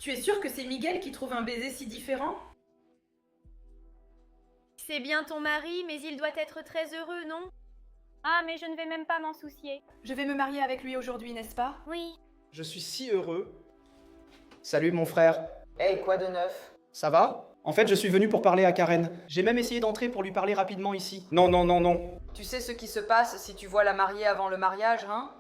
Tu es sûre que c'est Miguel qui trouve un baiser si différent? C'est bien ton mari, mais il doit être très heureux, non? Ah, mais je ne vais même pas m'en soucier. Je vais me marier avec lui aujourd'hui, n'est-ce pas? Oui. Je suis si heureux. Salut mon frère. Hey, quoi de neuf? Ça va? En fait, je suis venu pour parler à Karen. J'ai même essayé d'entrer pour lui parler rapidement ici. Non, non, non, non. Tu sais ce qui se passe si tu vois la mariée avant le mariage, hein?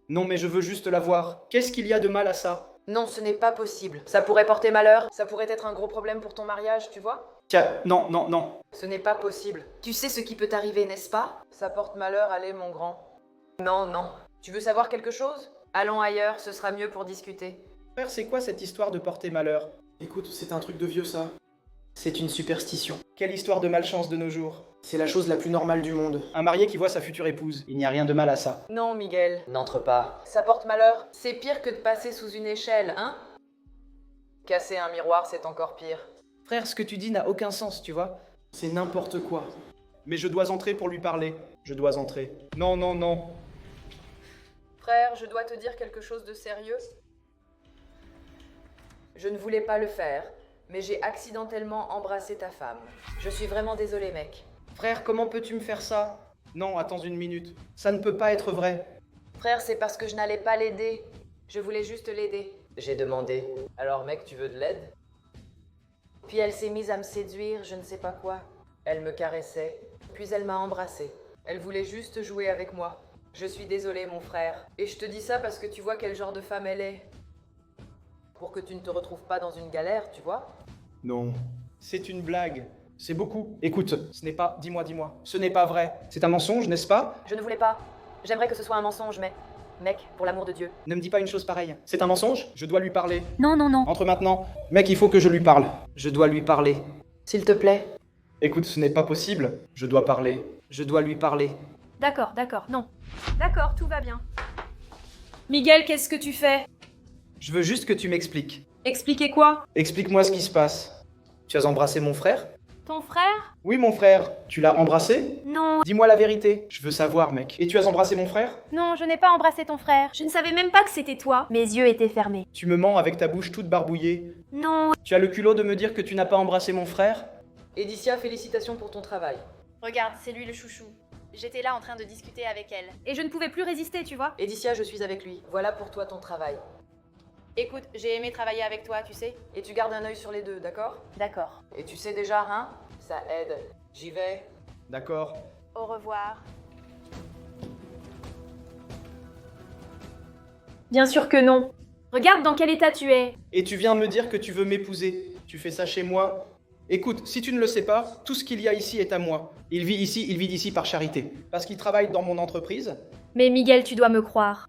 Non, mais je veux juste la voir. Qu'est-ce qu'il y a de mal à ça? Non, ce n'est pas possible. Ça pourrait porter malheur. Ça pourrait être un gros problème pour ton mariage, tu vois? Tiens, non, non, non. Ce n'est pas possible. Tu sais ce qui peut t'arriver, n'est-ce pas? Ça porte malheur, allez, mon grand. Non, non. Tu veux savoir quelque chose? Allons ailleurs, ce sera mieux pour discuter. Frère, c'est quoi cette histoire de porter malheur? Écoute, c'est un truc de vieux ça. C'est une superstition. Quelle histoire de malchance de nos jours. C'est la chose la plus normale du monde. Un marié qui voit sa future épouse. Il n'y a rien de mal à ça. Non, Miguel. N'entre pas. Ça porte malheur. C'est pire que de passer sous une échelle, hein? Casser un miroir, c'est encore pire. Frère, ce que tu dis n'a aucun sens, tu vois. C'est n'importe quoi. Mais je dois entrer pour lui parler. Je dois entrer. Non, non, non. Frère, je dois te dire quelque chose de sérieux. Je ne voulais pas le faire, mais j'ai accidentellement embrassé ta femme. Je suis vraiment désolée, mec. Frère, comment peux-tu me faire ça? Non, attends une minute. Ça ne peut pas être vrai. Frère, c'est parce que je n'allais pas l'aider. Je voulais juste l'aider. J'ai demandé. Alors, mec, tu veux de l'aide? Puis elle s'est mise à me séduire, je ne sais pas quoi. Elle me caressait, puis elle m'a embrassé. Elle voulait juste jouer avec moi. Je suis désolée, mon frère. Et je te dis ça parce que tu vois quel genre de femme elle est. Pour que tu ne te retrouves pas dans une galère, tu vois? Non. C'est une blague. C'est beaucoup. Écoute, ce n'est pas... Dis-moi. Ce n'est pas vrai. C'est un mensonge, n'est-ce pas? Je ne voulais pas. J'aimerais que ce soit un mensonge, mais... Mec, pour l'amour de Dieu. Ne me dis pas une chose pareille. C'est un mensonge? Je dois lui parler. Non, non, non. Entre maintenant. Mec, il faut que je lui parle. Je dois lui parler. S'il te plaît. Écoute, ce n'est pas possible. Je dois parler. Je dois lui parler. D'accord, non. D'accord, tout va bien. Miguel, qu'est-ce que tu fais? Je veux juste que tu m'expliques. Expliquez quoi? Explique-moi ce qui se passe. Tu as embrassé mon frère? Ton frère? Oui, mon frère. Tu l'as embrassé? Non. Dis-moi la vérité. Je veux savoir, mec. Et tu as embrassé mon frère? Non, je n'ai pas embrassé ton frère. Je ne savais même pas que c'était toi. Mes yeux étaient fermés. Tu me mens avec ta bouche toute barbouillée. Non. Tu as le culot de me dire que tu n'as pas embrassé mon frère? Edicia, félicitations pour ton travail. Regarde, c'est lui le chouchou. J'étais là en train de discuter avec elle. Et je ne pouvais plus résister, tu vois. Edicia, je suis avec lui. Voilà pour toi ton travail. Écoute, j'ai aimé travailler avec toi, tu sais. Et tu gardes un œil sur les deux, d'accord? D'accord. Et tu sais déjà, hein? Ça aide. J'y vais. D'accord. Au revoir. Bien sûr que non. Regarde dans quel état tu es. Et tu viens me dire que tu veux m'épouser. Tu fais ça chez moi? Écoute, si tu ne le sais pas, tout ce qu'il y a ici est à moi. Il vit ici par charité. Parce qu'il travaille dans mon entreprise. Mais Miguel, tu dois me croire.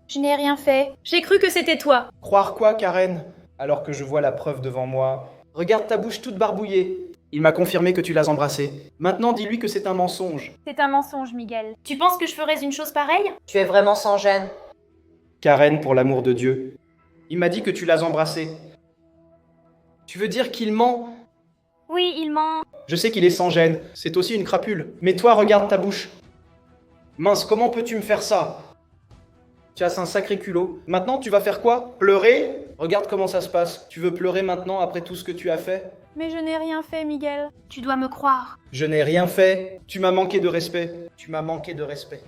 Je n'ai rien fait. J'ai cru que c'était toi. Croire quoi, Karen? Alors que je vois la preuve devant moi. Regarde ta bouche toute barbouillée. Il m'a confirmé que tu l'as embrassé. Maintenant, dis-lui que c'est un mensonge. C'est un mensonge, Miguel. Tu penses que je ferais une chose pareille? Tu es vraiment sans gêne. Karen, pour l'amour de Dieu. Il m'a dit que tu l'as embrassé. Tu veux dire qu'il ment? Oui, il ment. Je sais qu'il est sans gêne. C'est aussi une crapule. Mais toi, regarde ta bouche. Mince, comment peux-tu me faire ça? Tu as un sacré culot. Maintenant, tu vas faire quoi? Pleurer? Regarde comment ça se passe. Tu veux pleurer maintenant après tout ce que tu as fait? Mais je n'ai rien fait, Miguel. Tu dois me croire. Je n'ai rien fait. Tu m'as manqué de respect. Tu m'as manqué de respect.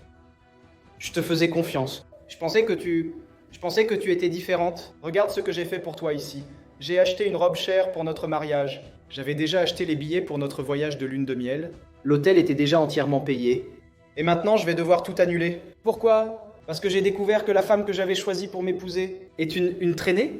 Je te faisais confiance. Je pensais que tu étais différente. Regarde ce que j'ai fait pour toi ici. J'ai acheté une robe chère pour notre mariage. J'avais déjà acheté les billets pour notre voyage de lune de miel. L'hôtel était déjà entièrement payé. Et maintenant, je vais devoir tout annuler. Pourquoi? Parce que j'ai découvert que la femme que j'avais choisie pour m'épouser est une traînée?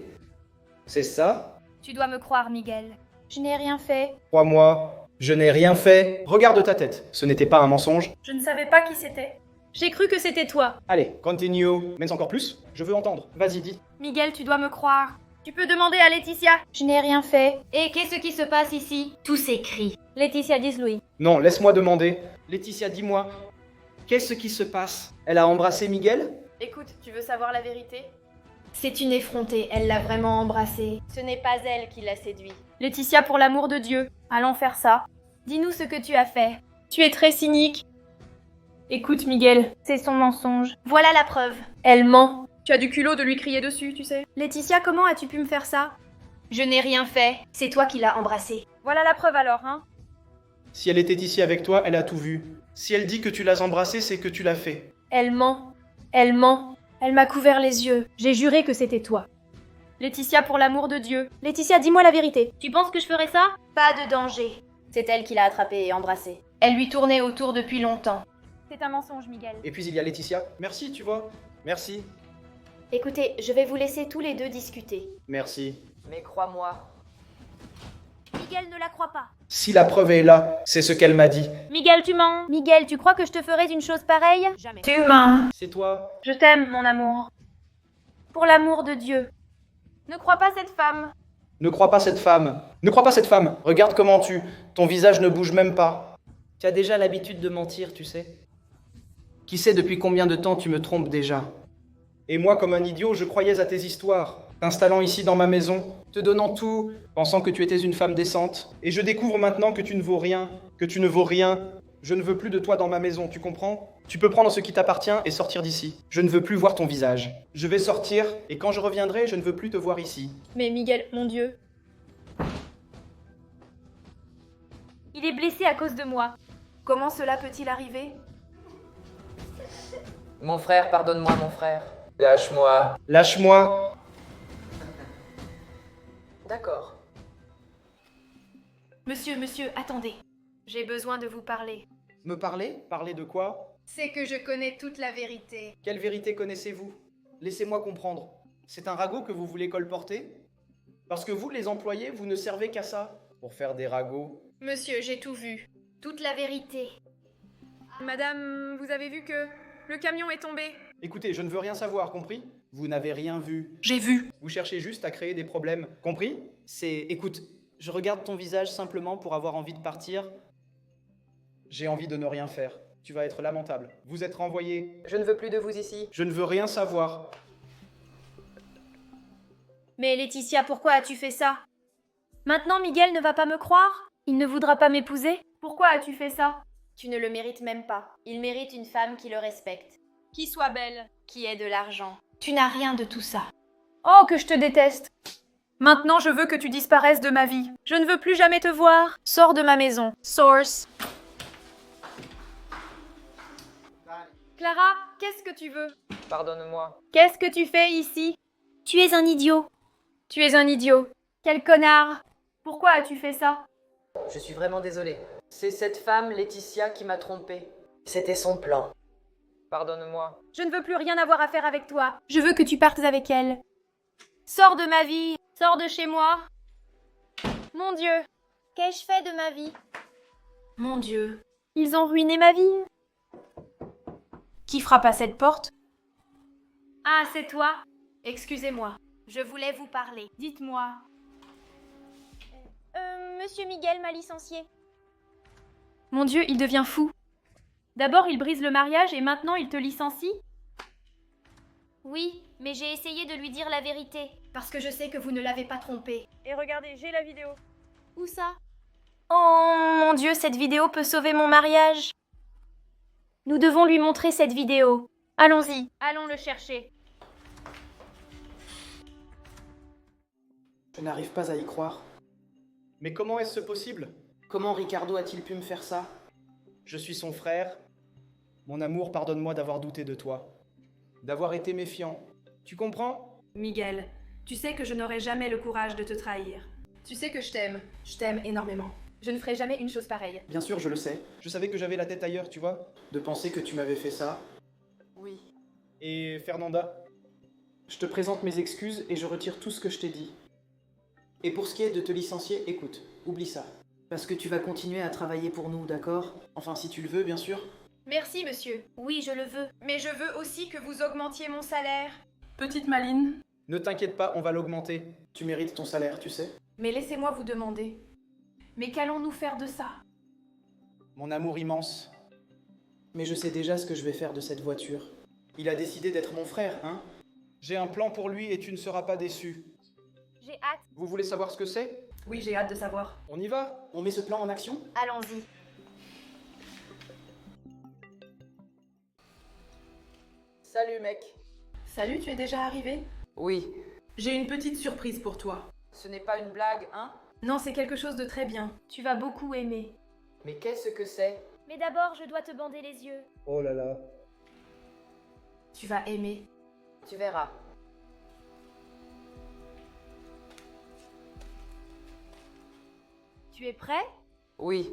C'est ça? Tu dois me croire, Miguel. Je n'ai rien fait. Crois-moi, je n'ai rien fait. Regarde ta tête. Ce n'était pas un mensonge. Je ne savais pas qui c'était. J'ai cru que c'était toi. Allez, continue. Mais encore plus? Je veux entendre. Vas-y, dis. Miguel, tu dois me croire. Tu peux demander à Laetitia. Je n'ai rien fait. Et qu'est-ce qui se passe ici? Tout s'écrit. Laetitia Louis. Non, laisse-moi demander. Laetitia, dis-moi. Qu'est-ce qui se passe? Elle a embrassé Miguel? Écoute, tu veux savoir la vérité? C'est une effrontée, elle l'a vraiment embrassé. Ce n'est pas elle qui l'a séduit. Laetitia, pour l'amour de Dieu, allons faire ça. Dis-nous ce que tu as fait. Tu es très cynique. Écoute, Miguel, C'est son mensonge. Voilà la preuve. elle ment. Tu as du culot de lui crier dessus, tu sais. Laetitia, comment as-tu pu me faire ça? Je n'ai rien fait. C'est toi qui l'as embrassée. Voilà la preuve alors, hein? Si elle était ici avec toi, elle a tout vu. Si elle dit que tu l'as embrassée, c'est que tu l'as fait. Elle ment. Elle ment. Elle m'a couvert les yeux. J'ai juré que c'était toi. Laetitia, pour l'amour de Dieu. Laetitia, dis-moi la vérité. Tu penses que je ferais ça? Pas de danger. C'est elle qui l'a attrapée et embrassée. Elle lui tournait autour depuis longtemps. C'est un mensonge, Miguel. Et puis il y a Laetitia. Merci, tu vois. Merci. Écoutez, je vais vous laisser tous les deux discuter. Merci. Mais crois-moi, Miguel ne la croit pas. Si la preuve est là, c'est ce qu'elle m'a dit. Miguel, tu mens. Miguel, tu crois que je te ferais une chose pareille? Jamais. Tu mens. C'est toi. Je t'aime, mon amour. Pour l'amour de Dieu. Ne crois pas cette femme. Ne crois pas cette femme. Ne crois pas cette femme. Regarde comment ton visage ne bouge même pas. Tu as déjà l'habitude de mentir, tu sais. Qui sait depuis combien de temps tu me trompes déjà. Et moi, comme un idiot, je croyais à tes histoires. T'installant ici dans ma maison, te donnant tout, pensant que tu étais une femme décente. Et je découvre maintenant que tu ne vaux rien, que tu ne vaux rien. Je ne veux plus de toi dans ma maison, tu comprends? Tu peux prendre ce qui t'appartient et sortir d'ici. Je ne veux plus voir ton visage. Je vais sortir, et quand je reviendrai, je ne veux plus te voir ici. Mais Miguel, mon Dieu. Il est blessé à cause de moi. Comment cela peut-il arriver? mon frère, pardonne-moi, mon frère. Lâche-moi. Lâche-moi. D'accord. Monsieur, attendez. J'ai besoin de vous parler. Me parler? Parler de quoi? C'est que je connais toute la vérité. Quelle vérité connaissez-vous? Laissez-moi comprendre. C'est un ragot que vous voulez colporter? Parce que vous, les employés, vous ne servez qu'à ça. Pour faire des ragots. Monsieur, j'ai tout vu. Toute la vérité. Madame, vous avez vu que le camion est tombé? Écoutez, je ne veux rien savoir, compris? Vous n'avez rien vu. J'ai vu. Vous cherchez juste à créer des problèmes, compris? Écoute, je regarde ton visage simplement pour avoir envie de partir. J'ai envie de ne rien faire. Tu vas être lamentable. Vous êtes renvoyé. Je ne veux plus de vous ici. Je ne veux rien savoir. Mais Laetitia, pourquoi as-tu fait ça? Maintenant, Miguel ne va pas me croire? Il ne voudra pas m'épouser? Pourquoi as-tu fait ça? Tu ne le mérites même pas. Il mérite une femme qui le respecte. Qui soit belle. Qui ait de l'argent. Tu n'as rien de tout ça. Oh, que je te déteste. Maintenant, je veux que tu disparaisses de ma vie. Je ne veux plus jamais te voir. Sors de ma maison. Source. Clara, qu'est-ce que tu veux? Pardonne-moi. Qu'est-ce que tu fais ici? Tu es un idiot. Tu es un idiot. Quel connard. Pourquoi as-tu fait ça? Je suis vraiment désolé. C'est cette femme, Laetitia, qui m'a trompé. C'était son plan. Pardonne-moi. Je ne veux plus rien avoir à faire avec toi. Je veux que tu partes avec elle. Sors de ma vie. Sors de chez moi. Mon Dieu. Qu'ai-je fait de ma vie? Mon Dieu. Ils ont ruiné ma vie. Qui frappe à cette porte? Ah, c'est toi? Excusez-moi. Je voulais vous parler. Dites-moi. Monsieur Miguel m'a licencié. Mon Dieu, il devient fou. D'abord, il brise le mariage et maintenant, il te licencie? Oui, mais j'ai essayé de lui dire la vérité. Parce que je sais que vous ne l'avez pas trompé. Et regardez, j'ai la vidéo. Où ça? Oh, mon Dieu, cette vidéo peut sauver mon mariage. Nous devons lui montrer cette vidéo. Allons-y. Allons le chercher. Je n'arrive pas à y croire. Mais comment est-ce possible? Comment Ricardo a-t-il pu me faire ça? Je suis son frère. Mon amour, pardonne-moi d'avoir douté de toi. D'avoir été méfiant. Tu comprends? Miguel, tu sais que je n'aurai jamais le courage de te trahir. Tu sais que je t'aime. Je t'aime énormément. Je ne ferai jamais une chose pareille. Bien sûr, je le sais. Je savais que j'avais la tête ailleurs, tu vois. De penser que tu m'avais fait ça. Oui. Et Fernanda, je te présente mes excuses et je retire tout ce que je t'ai dit. Et pour ce qui est de te licencier, écoute, oublie ça. Parce que tu vas continuer à travailler pour nous, d'accord? Enfin, si tu le veux, bien sûr. Merci, monsieur. Oui, je le veux. Mais je veux aussi que vous augmentiez mon salaire. Petite Maline. Ne t'inquiète pas, on va l'augmenter. Tu mérites ton salaire, tu sais. Mais laissez-moi vous demander. Mais qu'allons-nous faire de ça? Mon amour immense. Mais je sais déjà ce que je vais faire de cette voiture. Il a décidé d'être mon frère, hein? J'ai un plan pour lui et tu ne seras pas déçu. J'ai hâte. Vous voulez savoir ce que c'est? Oui, j'ai hâte de savoir. On y va? On met ce plan en action? Allons-y. Salut, mec. Salut, tu es déjà arrivé? Oui. J'ai une petite surprise pour toi. Ce n'est pas une blague, hein? Non, c'est quelque chose de très bien. Tu vas beaucoup aimer. Mais qu'est-ce que c'est? Mais d'abord, je dois te bander les yeux. Oh là là. Tu vas aimer. Tu verras. Tu es prêt? Oui.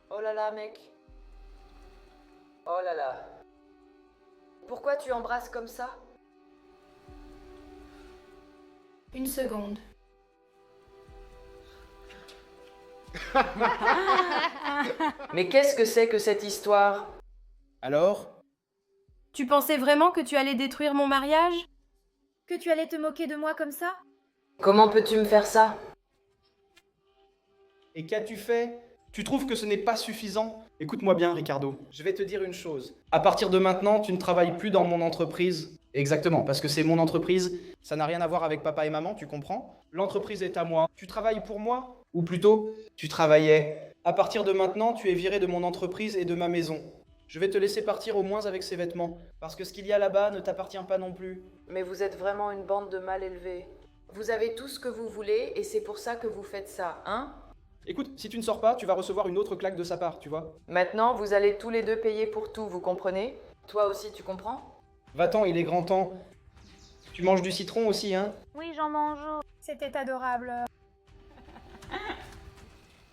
Oh là là, mec. Oh là là. Pourquoi tu embrasses comme ça? Une seconde. Mais qu'est-ce que c'est que cette histoire? Alors? Tu pensais vraiment que tu allais détruire mon mariage? Que tu allais te moquer de moi comme ça? Comment peux-tu me faire ça? Et qu'as-tu fait? Tu trouves que ce n'est pas suffisant? Écoute-moi bien, Ricardo. Je vais te dire une chose. À partir de maintenant, tu ne travailles plus dans mon entreprise. Exactement, parce que c'est mon entreprise. Ça n'a rien à voir avec papa et maman, tu comprends? L'entreprise est à moi. Tu travailles pour moi? Ou plutôt, tu travaillais. À partir de maintenant, tu es viré de mon entreprise et de ma maison. Je vais te laisser partir au moins avec ces vêtements, parce que ce qu'il y a là-bas ne t'appartient pas non plus. Mais vous êtes vraiment une bande de mal élevés. Vous avez tout ce que vous voulez et c'est pour ça que vous faites ça, hein? Écoute, si tu ne sors pas, tu vas recevoir une autre claque de sa part, tu vois? Maintenant, vous allez tous les deux payer pour tout, vous comprenez? Toi aussi, tu comprends? Va-t'en, il est grand temps. Tu manges du citron aussi, hein? Oui, j'en mange. C'était adorable.